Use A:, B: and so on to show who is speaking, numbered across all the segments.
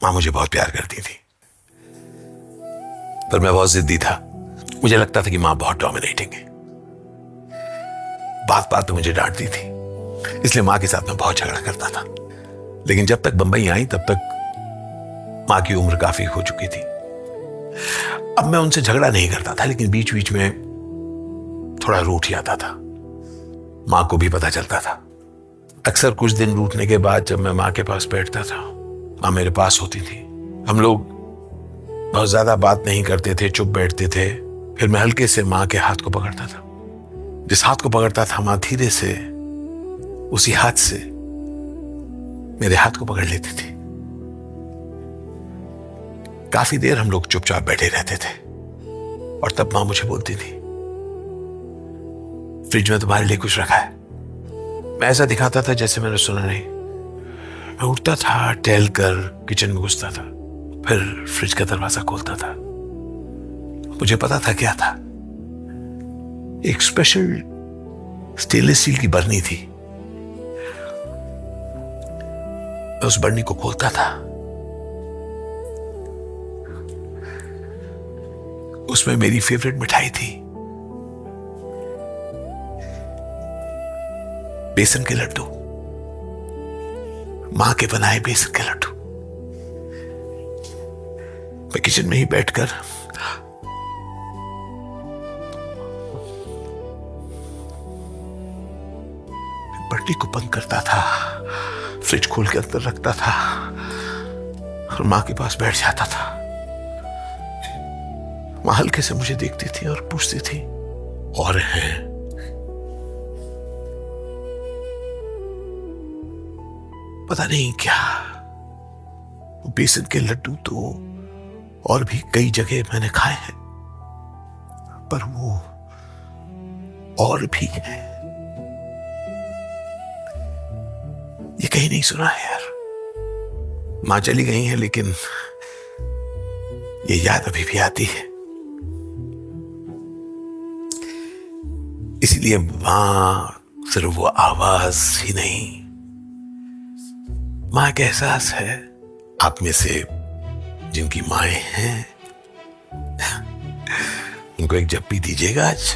A: मां मुझे बहुत प्यार करती थी, पर मैं बहुत जिद्दी था। मुझे लगता था कि मां बहुत डोमिनेटिंग है, बात बात पे मुझे डांटती थी, इसलिए मां के साथ मैं बहुत झगड़ा करता था। लेकिन जब तक बंबई आई तब तक मां की उम्र काफी हो चुकी थी। अब मैं उनसे झगड़ा नहीं करता था, लेकिन बीच बीच में थोड़ा रूठ जाता था। मां को भी पता चलता था। अक्सर कुछ दिन रूठने के बाद जब मैं मां के पास बैठता था, मां मेरे पास होती थी। हम लोग बहुत ज्यादा बात नहीं करते थे, चुप बैठते थे। फिर मैं हल्के से मां के हाथ को पकड़ता था। जिस हाथ को पकड़ता था, मां धीरे से उसी हाथ से मेरे हाथ को पकड़ लेती थी। काफी देर हम लोग चुपचाप बैठे रहते थे और तब मां मुझे बोलती थी, फ्रिज में तुम्हारे लिए कुछ रखा है। मैं ऐसा दिखाता था जैसे मैंने सुना नहीं। मैं उठता था, टहल कर किचन में घुसता था, फिर फ्रिज का दरवाजा खोलता था। मुझे पता था क्या था। एक स्पेशल स्टेनलेस स्टील की बरनी थी। मैं उस बरनी को खोलता था, उसमें मेरी फेवरेट मिठाई थी, बेसन के लड्डू, मां के बनाए बेसन के लड्डू। मैं किचन में ही बैठकर बर्नी को बंद करता था, फ्रिज खोल के अंदर रखता था और मां के पास बैठ जाता था। मां हल्के से मुझे देखती थी और पूछती थी, और हैं? पता नहीं क्या, बेसन के लड्डू तो और भी कई जगह मैंने खाए हैं, पर वो और भी है, ये कहीं नहीं सुना है यार। मां चली गई है, लेकिन ये याद अभी भी आती है। इसीलिए मां सिर्फ वो आवाज ही नहीं, मां का एहसास है। आप में से जिनकी माएं हैं उनको एक जप्पी दीजिएगा आज,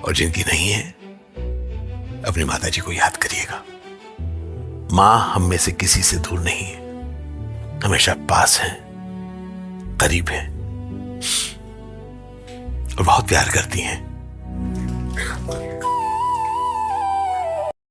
A: और जिनकी नहीं है अपनी माता जी को याद करिएगा। मां हम में से किसी से दूर नहीं है, हमेशा पास है, करीब है और बहुत प्यार करती हैं।